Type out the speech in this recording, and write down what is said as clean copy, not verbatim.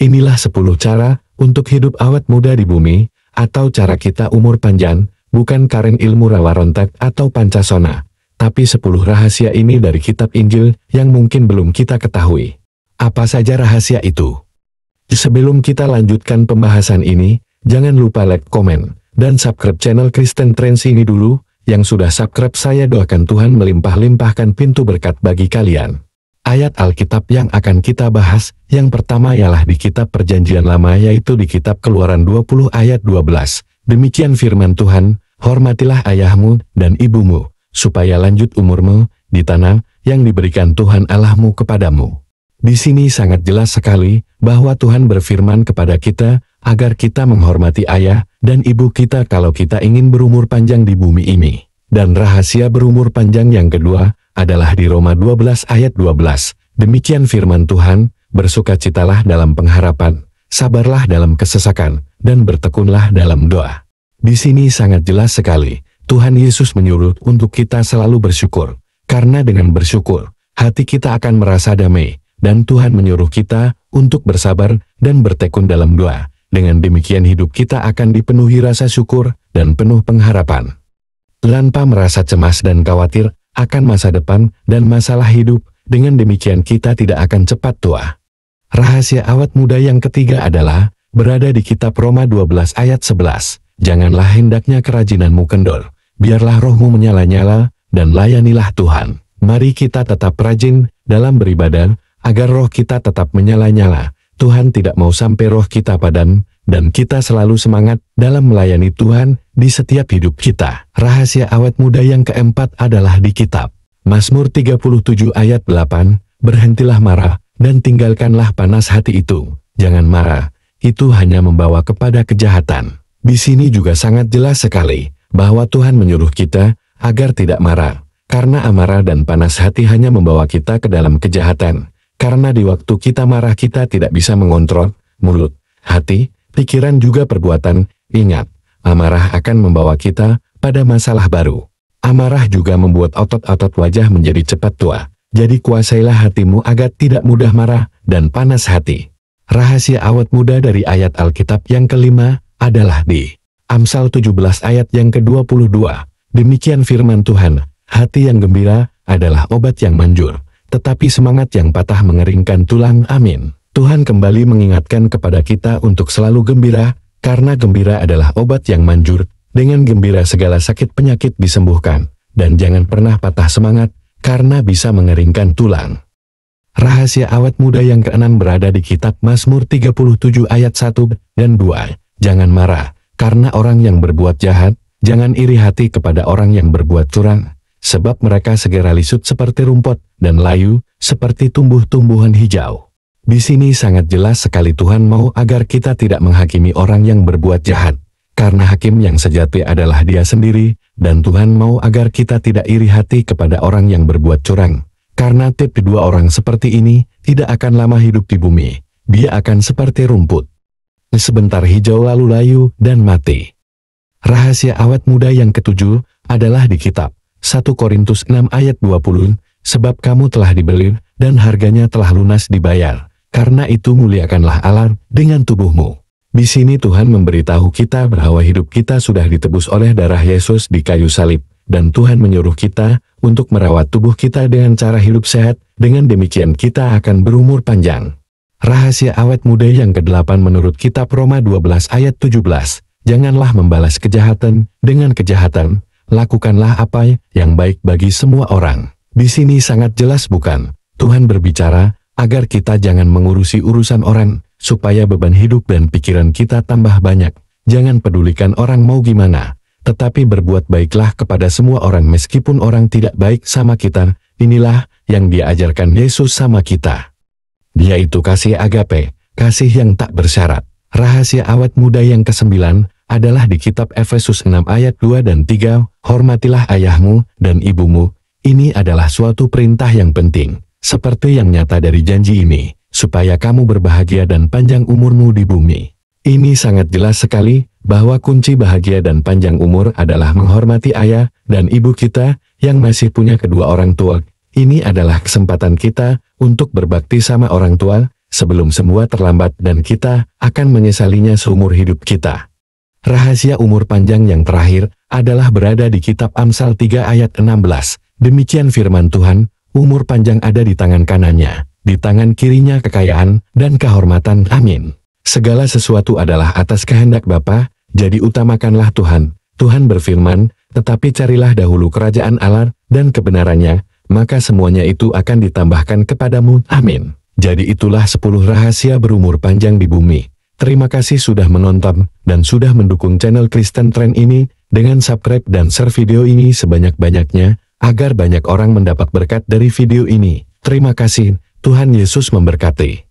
Inilah 10 cara untuk hidup awet muda di bumi, atau cara kita umur panjang, bukan karen ilmu rawa rontak atau pancasona, tapi 10 rahasia ini dari kitab Injil yang mungkin belum kita ketahui. Apa saja rahasia itu? Sebelum kita lanjutkan pembahasan ini, jangan lupa like, komen, dan subscribe channel Kristen Trends ini dulu. Yang sudah subscribe saya doakan Tuhan melimpah-limpahkan pintu berkat bagi kalian. Ayat Alkitab yang akan kita bahas, yang pertama ialah di kitab Perjanjian Lama yaitu di kitab Keluaran 20 ayat 12. Demikian firman Tuhan, hormatilah ayahmu dan ibumu, supaya lanjut umurmu di tanah yang diberikan Tuhan Allahmu kepadamu. Di sini sangat jelas sekali bahwa Tuhan berfirman kepada kita agar kita menghormati ayah dan ibu kita kalau kita ingin berumur panjang di bumi ini. Dan rahasia berumur panjang yang kedua adalah di Roma 12 ayat 12. Demikian firman Tuhan, bersukacitalah dalam pengharapan, sabarlah dalam kesesakan, dan bertekunlah dalam doa. Di sini sangat jelas sekali, Tuhan Yesus menyuruh untuk kita selalu bersyukur. Karena dengan bersyukur, hati kita akan merasa damai. Dan Tuhan menyuruh kita untuk bersabar dan bertekun dalam doa. Dengan demikian hidup kita akan dipenuhi rasa syukur dan penuh pengharapan. Tanpa merasa cemas dan khawatir akan masa depan dan masalah hidup, dengan demikian kita tidak akan cepat tua. Rahasia awet muda yang ketiga adalah berada di kitab Roma 12 ayat 11. Janganlah hendaknya kerajinanmu kendor, biarlah rohmu menyala-nyala dan layanilah Tuhan. Mari kita tetap rajin dalam beribadah, agar roh kita tetap menyala-nyala. Tuhan tidak mau sampai roh kita padam, dan kita selalu semangat dalam melayani Tuhan di setiap hidup kita. Rahasia awet muda yang keempat adalah di kitab Mazmur 37 ayat 8, berhentilah marah, dan tinggalkanlah panas hati itu. Jangan marah, itu hanya membawa kepada kejahatan. Di sini juga sangat jelas sekali, bahwa Tuhan menyuruh kita agar tidak marah, karena amarah dan panas hati hanya membawa kita ke dalam kejahatan. Karena di waktu kita marah kita tidak bisa mengontrol mulut, hati, pikiran juga perbuatan. Ingat, amarah akan membawa kita pada masalah baru. Amarah juga membuat otot-otot wajah menjadi cepat tua. Jadi kuasailah hatimu agar tidak mudah marah dan panas hati. Rahasia awet muda dari ayat Alkitab yang kelima adalah di Amsal 17 ayat yang ke-22. Demikian firman Tuhan, hati yang gembira adalah obat yang manjur, tetapi semangat yang patah mengeringkan tulang. Amin. Tuhan kembali mengingatkan kepada kita untuk selalu gembira, karena gembira adalah obat yang manjur. Dengan gembira segala sakit penyakit disembuhkan, dan jangan pernah patah semangat, karena bisa mengeringkan tulang. Rahasia awet muda yang keenam berada di kitab Mazmur 37 ayat 1 dan 2. Jangan marah, karena orang yang berbuat jahat, jangan iri hati kepada orang yang berbuat curang. Sebab mereka segera lisut seperti rumput, dan layu, seperti tumbuh-tumbuhan hijau. Di sini sangat jelas sekali Tuhan mau agar kita tidak menghakimi orang yang berbuat jahat, karena hakim yang sejati adalah Dia sendiri, dan Tuhan mau agar kita tidak iri hati kepada orang yang berbuat curang. Karena tip kedua orang seperti ini, tidak akan lama hidup di bumi. Dia akan seperti rumput. Sebentar hijau lalu layu dan mati. Rahasia awet muda yang ketujuh adalah di kitab 1 Korintus 6 ayat 20, sebab kamu telah dibeli, dan harganya telah lunas dibayar. Karena itu muliakanlah Allah dengan tubuhmu. Di sini Tuhan memberitahu kita bahwa hidup kita sudah ditebus oleh darah Yesus di kayu salib, dan Tuhan menyuruh kita untuk merawat tubuh kita dengan cara hidup sehat, dengan demikian kita akan berumur panjang. Rahasia awet muda yang ke-8 menurut kitab Roma 12 ayat 17, janganlah membalas kejahatan dengan kejahatan, lakukanlah apa yang baik bagi semua orang. Di sini sangat jelas bukan? Tuhan berbicara agar kita jangan mengurusi urusan orang, supaya beban hidup dan pikiran kita tambah banyak. Jangan pedulikan orang mau gimana, tetapi berbuat baiklah kepada semua orang meskipun orang tidak baik sama kita. Inilah yang diajarkan Yesus sama kita. Dia itu kasih agape, kasih yang tak bersyarat. Rahasia awet muda yang ke-9 adalah di kitab Efesus 6 ayat 2 dan 3, hormatilah ayahmu dan ibumu. Ini adalah suatu perintah yang penting, seperti yang nyata dari janji ini, supaya kamu berbahagia dan panjang umurmu di bumi. Ini sangat jelas sekali, bahwa kunci bahagia dan panjang umur adalah menghormati ayah dan ibu kita, yang masih punya kedua orang tua. Ini adalah kesempatan kita, untuk berbakti sama orang tua, sebelum semua terlambat dan kita akan menyesalinya seumur hidup kita. Rahasia umur panjang yang terakhir adalah berada di kitab Amsal 3 ayat 16. Demikian firman Tuhan, umur panjang ada di tangan kanannya, di tangan kirinya kekayaan dan kehormatan. Amin. Segala sesuatu adalah atas kehendak Bapa, jadi utamakanlah Tuhan. Tuhan berfirman, tetapi carilah dahulu kerajaan Allah dan kebenarannya, maka semuanya itu akan ditambahkan kepadamu. Amin. Jadi itulah 10 rahasia berumur panjang di bumi. Terima kasih sudah menonton dan sudah mendukung channel Kristen Trend ini dengan subscribe dan share video ini sebanyak-banyaknya agar banyak orang mendapat berkat dari video ini. Terima kasih, Tuhan Yesus memberkati.